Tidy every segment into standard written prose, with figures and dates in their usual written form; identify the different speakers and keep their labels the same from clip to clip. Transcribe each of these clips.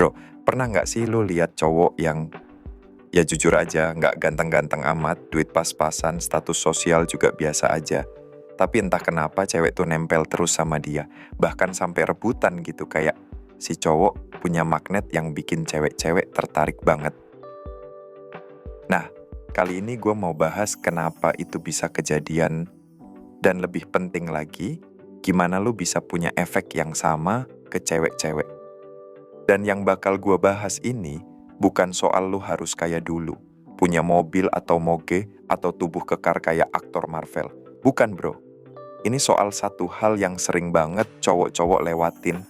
Speaker 1: Bro, pernah nggak sih lu lihat cowok yang ya jujur aja nggak ganteng-ganteng amat, duit pas-pasan, status sosial juga biasa aja. Tapi entah kenapa cewek tuh nempel terus sama dia. Bahkan sampai rebutan gitu, kayak si cowok punya magnet yang bikin cewek-cewek tertarik banget. Nah, kali ini gue mau bahas kenapa itu bisa kejadian. Dan lebih penting lagi, gimana lu bisa punya efek yang sama ke cewek-cewek. Dan yang bakal gue bahas ini bukan soal lu harus kaya dulu, punya mobil atau moge, atau tubuh kekar kayak aktor Marvel. Bukan bro, ini soal satu hal yang sering banget cowok-cowok lewatin.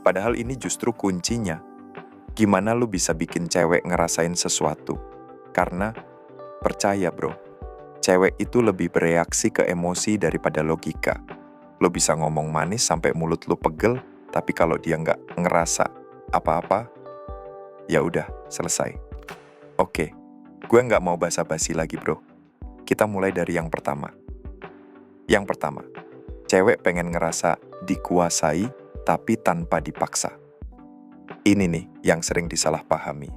Speaker 1: Padahal ini justru kuncinya. Gimana lu bisa bikin cewek ngerasain sesuatu? Karena percaya bro, cewek itu lebih bereaksi ke emosi daripada logika. Lu bisa ngomong manis sampai mulut lu pegel, tapi kalau dia nggak ngerasa apa-apa, ya udah, selesai. Oke, gue nggak mau basa-basi lagi bro. Kita mulai dari yang pertama. Yang pertama, cewek pengen ngerasa dikuasai tapi tanpa dipaksa. Ini nih yang sering disalahpahami.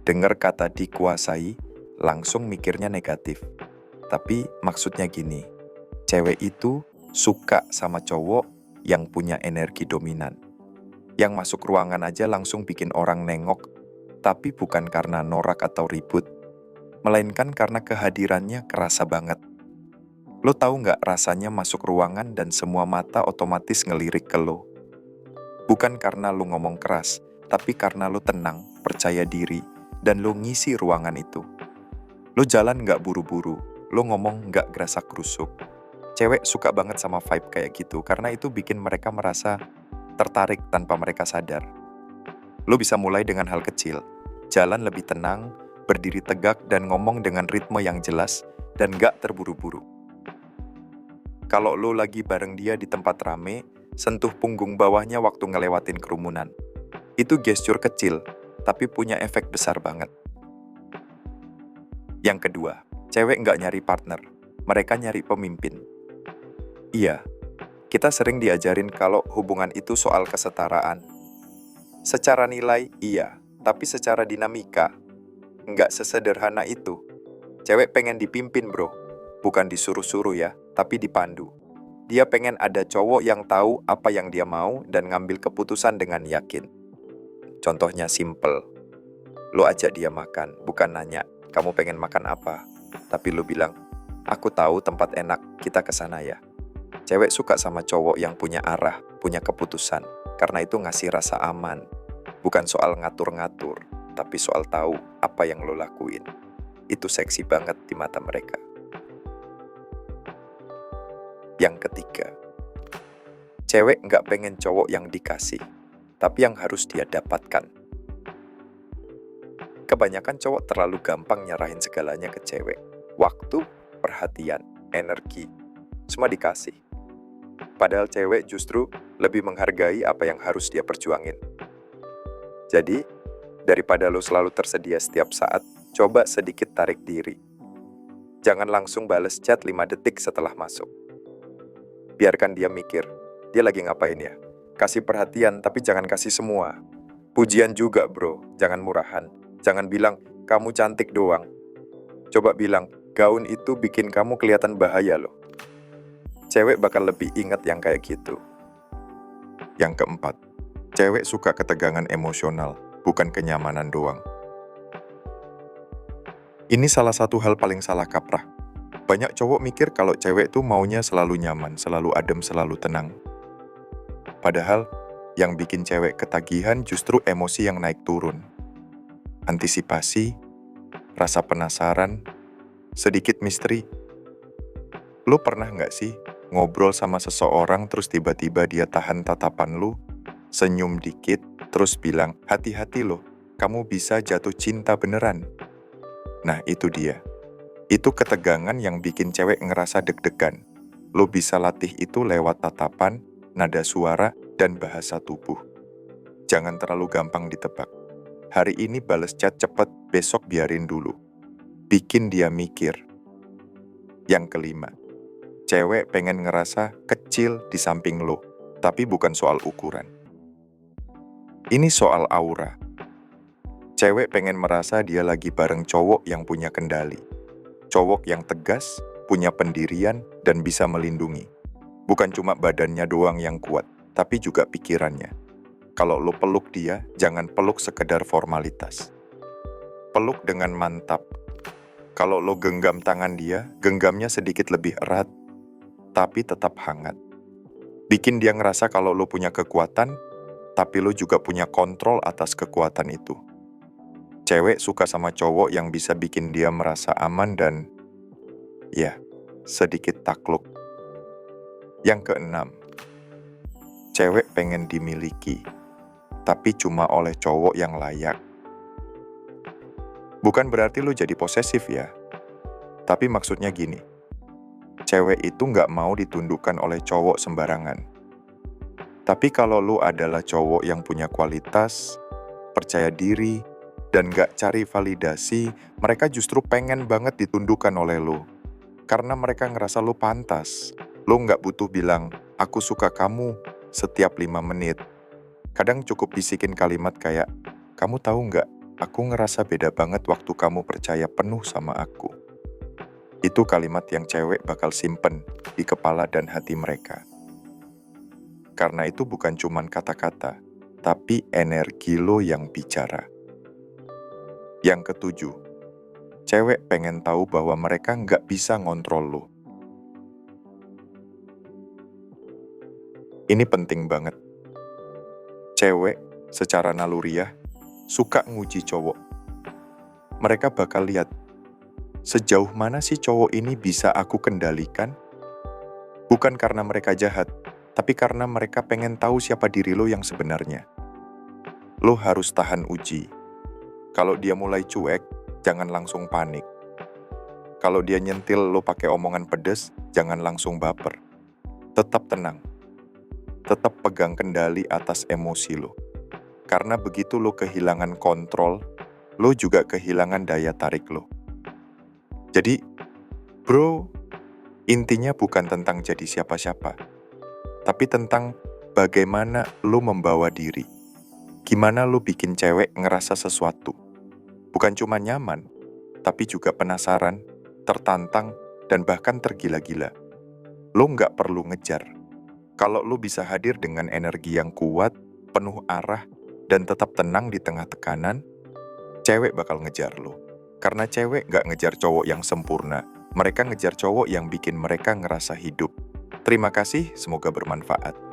Speaker 1: Dengar kata dikuasai, langsung mikirnya negatif. Tapi maksudnya gini, cewek itu suka sama cowok yang punya energi dominan. Yang masuk ruangan aja langsung bikin orang nengok, tapi bukan karena norak atau ribut, melainkan karena kehadirannya kerasa banget. Lo tahu nggak rasanya masuk ruangan dan semua mata otomatis ngelirik ke lo? Bukan karena lo ngomong keras, tapi karena lo tenang, percaya diri, dan lo ngisi ruangan itu. Lo jalan nggak buru-buru, lo ngomong nggak gerasak-gerusuk. Cewek suka banget sama vibe kayak gitu, karena itu bikin mereka merasa tertarik tanpa mereka sadar. Lo bisa mulai dengan hal kecil, jalan lebih tenang, berdiri tegak, dan ngomong dengan ritme yang jelas, dan gak terburu-buru. Kalau lo lagi bareng dia di tempat rame, sentuh punggung bawahnya waktu ngelewatin kerumunan. Itu gestur kecil, tapi punya efek besar banget. Yang kedua, cewek gak nyari partner, mereka nyari pemimpin. Iya, kita sering diajarin kalau hubungan itu soal kesetaraan. Secara nilai, iya. Tapi secara dinamika, nggak sesederhana itu. Cewek pengen dipimpin bro. Bukan disuruh-suruh ya, tapi dipandu. Dia pengen ada cowok yang tahu apa yang dia mau dan ngambil keputusan dengan yakin. Contohnya simple. Lo ajak dia makan, bukan nanya, kamu pengen makan apa? Tapi lo bilang, aku tahu tempat enak, kita ke sana ya. Cewek suka sama cowok yang punya arah, punya keputusan. Karena itu ngasih rasa aman. Bukan soal ngatur-ngatur, tapi soal tahu apa yang lo lakuin. Itu seksi banget di mata mereka. Yang ketiga, cewek nggak pengen cowok yang dikasih, tapi yang harus dia dapatkan. Kebanyakan cowok terlalu gampang nyerahin segalanya ke cewek. Waktu, perhatian, energi, semua dikasih. Padahal cewek justru lebih menghargai apa yang harus dia perjuangin. Jadi, daripada lo selalu tersedia setiap saat, coba sedikit tarik diri. Jangan langsung bales chat 5 detik setelah masuk. Biarkan dia mikir, dia lagi ngapain ya? Kasih perhatian, tapi jangan kasih semua. Pujian juga bro, jangan murahan. Jangan bilang, kamu cantik doang. Coba bilang, gaun itu bikin kamu kelihatan bahaya loh. Cewek bakal lebih ingat yang kayak gitu. Yang keempat, cewek suka ketegangan emosional, bukan kenyamanan doang. Ini salah satu hal paling salah kaprah. Banyak cowok mikir kalau cewek tuh maunya selalu nyaman, selalu adem, selalu tenang. Padahal, yang bikin cewek ketagihan justru emosi yang naik turun. Antisipasi, rasa penasaran, sedikit misteri. Lu pernah nggak sih ngobrol sama seseorang terus tiba-tiba dia tahan tatapan lu, senyum dikit, terus bilang, hati-hati loh, kamu bisa jatuh cinta beneran. Nah itu dia. Itu ketegangan yang bikin cewek ngerasa deg-degan. Lo bisa latih itu lewat tatapan, nada suara, dan bahasa tubuh. Jangan terlalu gampang ditebak. Hari ini bales chat cepet, besok biarin dulu. Bikin dia mikir. Yang kelima, cewek pengen ngerasa kecil di samping lo, tapi bukan soal ukuran. Ini soal aura. Cewek pengen merasa dia lagi bareng cowok yang punya kendali. Cowok yang tegas, punya pendirian, dan bisa melindungi. Bukan cuma badannya doang yang kuat, tapi juga pikirannya. Kalau lo peluk dia, jangan peluk sekedar formalitas. Peluk dengan mantap. Kalau lo genggam tangan dia, genggamnya sedikit lebih erat, tapi tetap hangat. Bikin dia ngerasa kalau lo punya kekuatan, tapi lo juga punya kontrol atas kekuatan itu. Cewek suka sama cowok yang bisa bikin dia merasa aman dan, ya, sedikit takluk. Yang keenam, cewek pengen dimiliki, tapi cuma oleh cowok yang layak. Bukan berarti lo jadi posesif ya, tapi maksudnya gini, cewek itu nggak mau ditundukkan oleh cowok sembarangan. Tapi kalau lo adalah cowok yang punya kualitas, percaya diri, dan gak cari validasi, mereka justru pengen banget ditundukkan oleh lo. Karena mereka ngerasa lo pantas. Lo gak butuh bilang, aku suka kamu setiap 5 menit. Kadang cukup bisikin kalimat kayak, kamu tahu gak, aku ngerasa beda banget waktu kamu percaya penuh sama aku. Itu kalimat yang cewek bakal simpen di kepala dan hati mereka. Karena itu bukan cuman kata-kata, tapi energi lo yang bicara. Yang ketujuh, cewek pengen tahu bahwa mereka nggak bisa ngontrol lo. Ini penting banget. Cewek secara naluriah suka nguji cowok. Mereka bakal lihat, sejauh mana sih cowok ini bisa aku kendalikan? Bukan karena mereka jahat, tapi karena mereka pengen tahu siapa diri lo yang sebenarnya. Lo harus tahan uji. Kalau dia mulai cuek, jangan langsung panik. Kalau dia nyentil lo pakai omongan pedes, jangan langsung baper. Tetap tenang. Tetap pegang kendali atas emosi lo. Karena begitu lo kehilangan kontrol, lo juga kehilangan daya tarik lo. Jadi, bro, intinya bukan tentang jadi siapa-siapa, tapi tentang bagaimana lo membawa diri. Gimana lo bikin cewek ngerasa sesuatu. Bukan cuma nyaman, tapi juga penasaran, tertantang, dan bahkan tergila-gila. Lo nggak perlu ngejar. Kalau lo bisa hadir dengan energi yang kuat, penuh arah, dan tetap tenang di tengah tekanan, cewek bakal ngejar lo. Karena cewek nggak ngejar cowok yang sempurna, mereka ngejar cowok yang bikin mereka ngerasa hidup. Terima kasih, semoga bermanfaat.